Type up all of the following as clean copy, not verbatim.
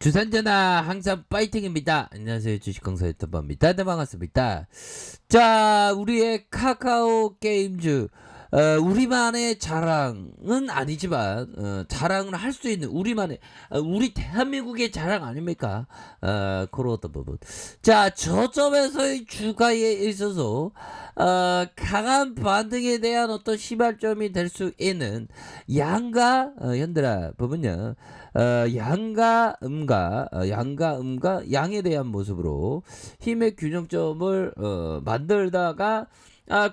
주산전화 항상 파이팅입니다. 안녕하세요. 주식강사 유튜버입니다. 네, 반갑습니다. 자, 우리의 카카오 게임즈. 우리만의 자랑은 아니지만 자랑을 할 수 있는 우리만의 우리 대한민국의 자랑 아닙니까? 그런 어떤 부분. 자, 저점에서의 주가에 있어서 강한 반등에 대한 어떤 시발점이 될 수 있는 양가 현들아 부분요. 양가 음과 양에 대한 모습으로 힘의 균형점을 만들다가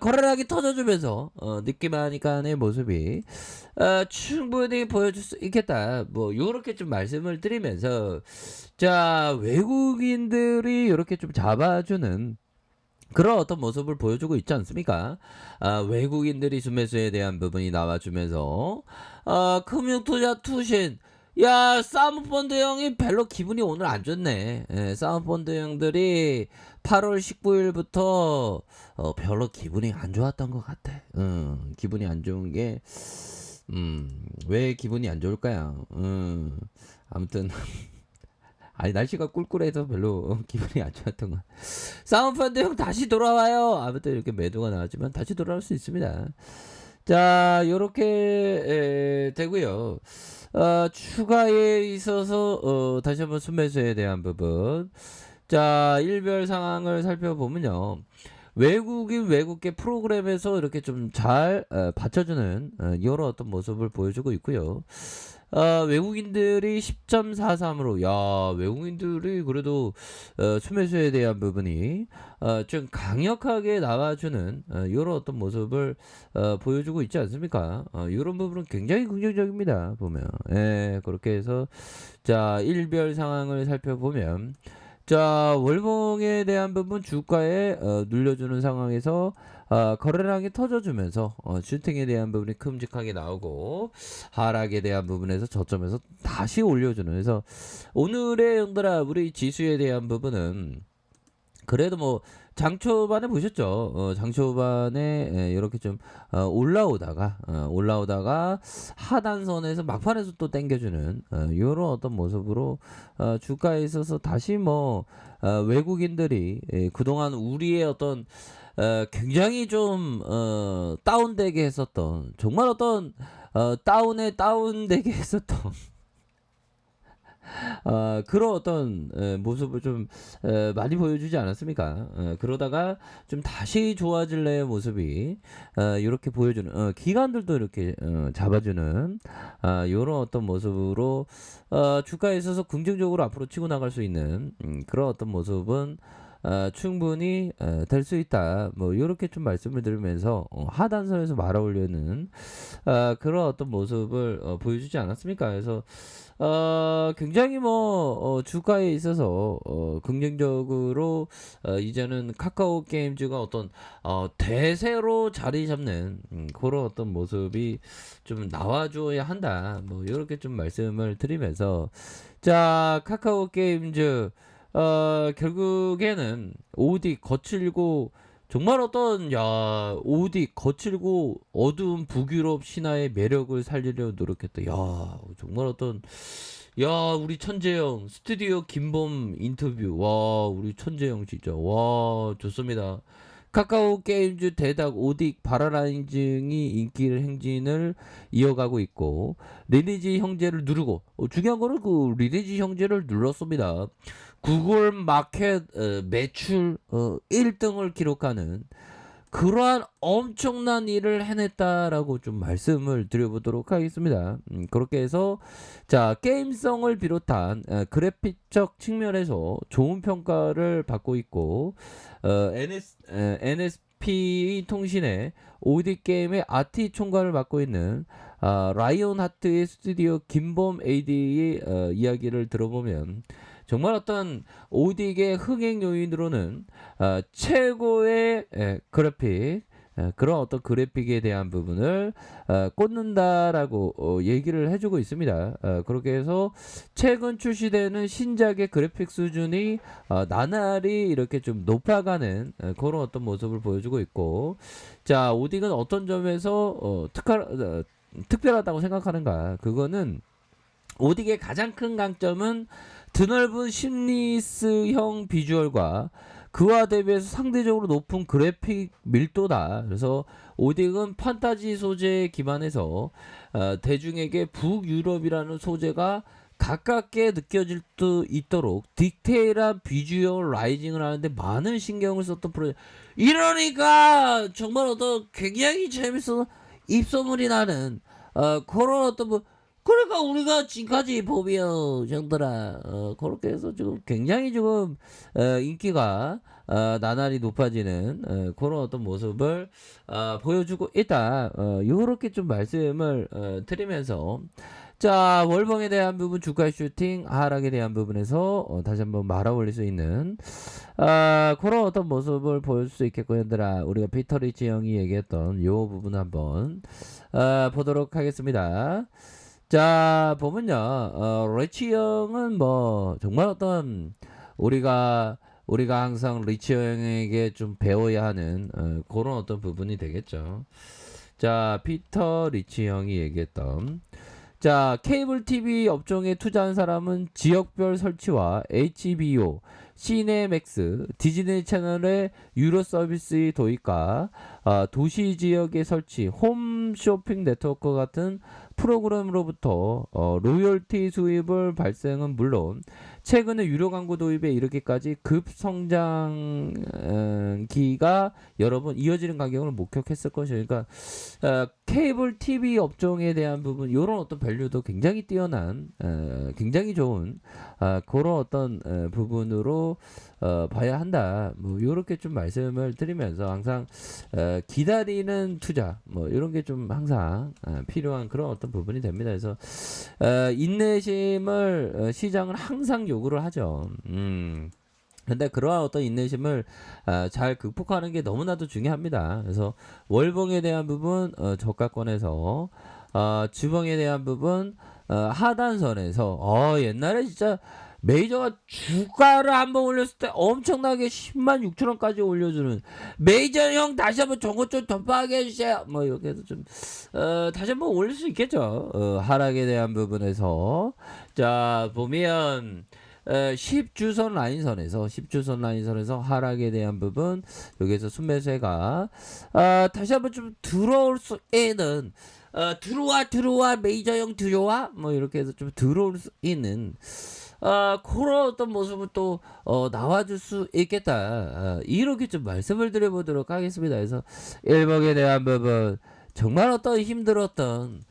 거래량이 터져주면서 느낌하니까의 모습이 충분히 보여줄 수 있겠다. 뭐 요렇게 좀 말씀을 드리면서 자, 외국인들이 이렇게 좀 잡아주는 그런 어떤 모습을 보여주고 있지 않습니까? 외국인들이 순매수에 대한 부분이 나와주면서 금융투자 투신 야, 사모펀드 형이 별로 기분이 오늘 안 좋네. 사모펀드 형들이 8월 19일부터 별로 기분이 안 좋았던 것 같아. 기분이 안 좋은 게 왜 기분이 안 좋을까요? 아무튼 아니 날씨가 꿀꿀해서 별로 기분이 안 좋았던 것. 사모펀드 형 다시 돌아와요. 아무튼 이렇게 매도가 나왔지만 다시 돌아올 수 있습니다. 자, 요렇게 되고요. 추가에 있어서 다시 한번 순매수에 대한 부분. 자, 일별 상황을 살펴보면요. 외국인 외국계 프로그램에서 이렇게 좀 잘 받쳐주는 여러 어떤 모습을 보여주고 있고요. 외국인들이 10.43으로 야, 외국인들이 그래도 수매수에 대한 부분이 좀 강력하게 나와주는 이런 어떤 모습을 보여주고 있지 않습니까? 이런 부분은 굉장히 긍정적입니다. 보면 그렇게 해서 자, 일별 상황을 살펴보면 자, 월봉에 대한 부분 주가에 눌려주는 상황에서 거래량이 터져주면서 슈팅에 대한 부분이 큼직하게 나오고 하락에 대한 부분에서 저점에서 다시 올려주는. 그래서 오늘의 형들아 우리 지수에 대한 부분은 그래도 뭐 장초반에 보셨죠? 장초반에 이렇게 좀 올라오다가 하단선에서 막판에서 또 당겨주는 이런 어떤 모습으로 주가에 있어서 다시 뭐 외국인들이 그동안 우리의 어떤 굉장히 좀 다운되게 했었던 정말 어떤 다운되게 했었던 그런 어떤 모습을 좀 많이 보여주지 않았습니까? 그러다가 좀 다시 좋아질래의 모습이 이렇게 보여주는 기관들도 이렇게 잡아주는 이런 어떤 모습으로 주가에 있어서 긍정적으로 앞으로 치고 나갈 수 있는 그런 어떤 모습은 충분히 될 수 있다. 뭐 이렇게 좀 말씀을 드리면서 하단선에서 말아올려는 그런 어떤 모습을 보여주지 않았습니까? 그래서 굉장히 뭐 주가에 있어서 긍정적으로 이제는 카카오 게임즈가 어떤 대세로 자리 잡는 그런 어떤 모습이 좀 나와줘야 한다. 뭐 이렇게 좀 말씀을 드리면서 자, 카카오 게임즈 결국에는 OD 거칠고 정말 어떤 야 OD 거칠고 어두운 북유럽 신화의 매력을 살리려 노력했다. 야 정말 어떤 야 우리 천재형 스튜디오 김범 인터뷰 와 우리 천재형 진짜 와 좋습니다. 카카오 게임즈 대닥 오딕 바라라이징이 인기를 행진을 이어가고 있고 리니지 형제를 누르고 중요한 거는 그 리니지 형제를 눌렀습니다. 구글 마켓 매출 1등을 기록하는 그러한 엄청난 일을 해냈다라고 좀 말씀을 드려보도록 하겠습니다. 그렇게 해서 자 게임성을 비롯한 그래픽적 측면에서 좋은 평가를 받고 있고 NSP 통신의 오디 게임의 아티 총괄을 맡고 있는 라이온 하트의 스튜디오 김범 AD의 이야기를 들어보면 정말 어떤 오딕의 흥행 요인으로는 최고의 그래픽 그런 어떤 그래픽에 대한 부분을 꽂는다라고 얘기를 해주고 있습니다. 그렇게 해서 최근 출시되는 신작의 그래픽 수준이 나날이 이렇게 좀 높아가는 그런 어떤 모습을 보여주고 있고 자 오딕은 어떤 점에서 특별하다고 생각하는가 그거는 오딕의 가장 큰 강점은 드넓은 심리스형 비주얼과 그와 대비해서 상대적으로 높은 그래픽 밀도다. 그래서 오딕은 판타지 소재에 기반해서 대중에게 북유럽이라는 소재가 가깝게 느껴질 수 있도록 디테일한 비주얼 라이징을 하는데 많은 신경을 썼던 프로젝트. 이러니까 정말 어떤 굉장히 재밌어 입소문이 나는 그런 어떤 뭐 그러니까 우리가 지금까지 보면 형들아 그렇게 해서 지금 굉장히 지금 인기가 나날이 높아지는 그런 어떤 모습을 보여주고 있다. 요렇게 좀 말씀을 드리면서 자 월봉에 대한 부분 주가 슈팅 하락에 대한 부분에서 다시 한번 말아 올릴 수 있는 그런 어떤 모습을 보여줄 수 있겠고 얘들아 우리가 피터 리치 형이 얘기했던 요 부분 한번 보도록 하겠습니다. 자 보면요 리치 형은 뭐 정말 어떤 우리가 항상 리치 형에게 좀 배워야 하는 그런 어떤 부분이 되겠죠. 자 피터 리치 형이 얘기했던 자 케이블 TV 업종에 투자한 사람은 지역별 설치와 HBO, 시네맥스, 디즈니 채널의 유료 서비스 도입과 도시 지역의 설치, 홈 쇼핑 네트워크 같은 프로그램으로부터 로열티 수입을 발생은 물론 최근에 유료 광고 도입에 이르기까지 급성장기가 여러 번 이어지는 가격을 목격했을 것이에요. 그러니까 케이블 TV 업종에 대한 부분 이런 어떤 밸류도 굉장히 뛰어난 굉장히 좋은 그런 어떤 부분으로 봐야 한다. 뭐 이렇게 좀 말씀을 드리면서 항상 기다리는 투자 뭐 이런 게 좀 항상 필요한 그런 어떤 부분이 됩니다. 그래서 인내심을 시장은 항상 요구를 하죠. 근데 그러한 어떤 인내심을 잘 극복하는 게 너무나도 중요합니다. 그래서 월봉에 대한 부분 저가권에서 주봉에 대한 부분 하단선에서 옛날에 진짜 메이저가 주가를 한번 올렸을 때 엄청나게 10만 6천 원까지 올려주는 메이저 형 다시 한번 저거 좀 덤파하게 해주세요. 뭐 이렇게 해서 좀 다시 한번 올릴 수 있겠죠. 하락에 대한 부분에서 자 보면 10주선 라인선에서 하락에 대한 부분 여기에서 순매수가 다시 한번 좀 들어올 수 있는 들어와 메이저형 들어와 뭐 이렇게 해서 좀 들어올 수 있는 그런 어떤 모습을 또 나와줄 수 있겠다. 이렇게 좀 말씀을 드려보도록 하겠습니다. 그래서 일봉에 대한 부분 정말 어떤 힘들었던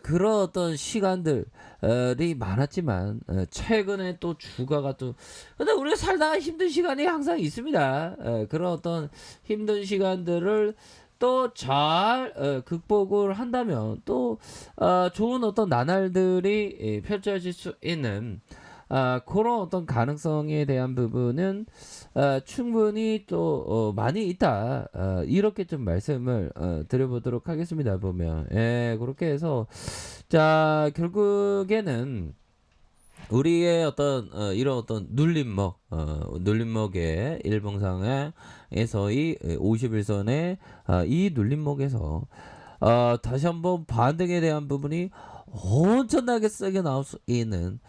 그런 어떤 시간들이 많았지만 최근에 또 주가가 또 근데 우리가 살다가 힘든 시간이 항상 있습니다. 그런 어떤 힘든 시간들을 또 잘 극복을 한다면 또 좋은 어떤 나날들이 펼쳐질 수 있는 그런 어떤 가능성에 대한 부분은 충분히 또 많이 있다. 이렇게 좀 말씀을 드려보도록 하겠습니다. 보면 그렇게 해서 자 결국에는 우리의 어떤 이런 어떤 눌림목의 일봉상에서의 51선의 이 눌림목에서 다시 한번 반등에 대한 부분이 엄청나게 세게 나올 수 있는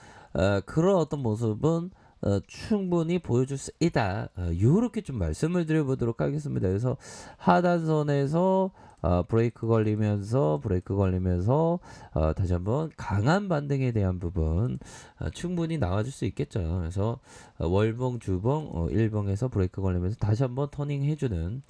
그런 어떤 모습은 충분히 보여줄 수 있다. 이렇게 좀 말씀을 드려보도록 하겠습니다. 그래서 하단선에서 브레이크 걸리면서 다시 한번 강한 반등에 대한 부분 충분히 나와줄 수 있겠죠. 그래서 월봉, 주봉, 일봉에서 브레이크 걸리면서 다시 한번 터닝 해주는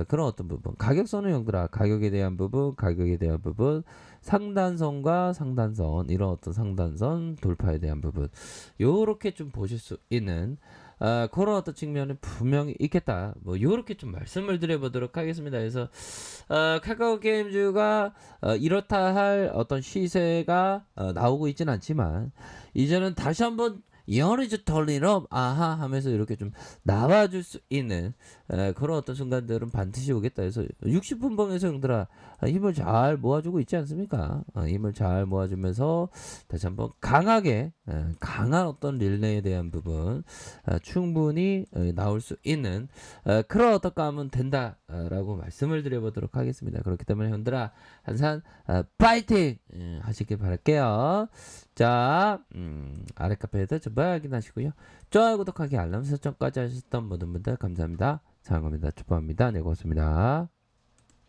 그런 어떤 부분 가격선은 형들아 가격에 대한 부분 상단선과 상단선 이런 어떤 상단선 돌파에 대한 부분 요렇게 좀 보실 수 있는 그런 어떤 측면은 분명히 있겠다. 뭐 요렇게 좀 말씀을 드려보도록 하겠습니다. 그래서 카카오 게임즈가 이렇다 할 어떤 시세가 나오고 있진 않지만 이제는 다시 한번 이어리즈 털리업 아하 하면서 이렇게 좀 나와줄 수 있는 그런 어떤 순간들은 반드시 오겠다 해서 60분 범에서 형들아 힘을 잘 모아주고 있지 않습니까? 힘을 잘 모아주면서 다시 한번 강하게 강한 어떤 릴레이에 대한 부분 충분히 나올 수 있는 그런 어떻게 하면 된다라고 말씀을 드려보도록 하겠습니다. 그렇기 때문에 형들아 항상 파이팅 하시길 바랄게요. 자, 아래 카페에도 전부 확인하시고요. 좋아요, 구독하기, 알람 설정까지 하셨던 모든 분들 감사합니다. 사랑합니다. 축복합니다. 네, 고맙습니다.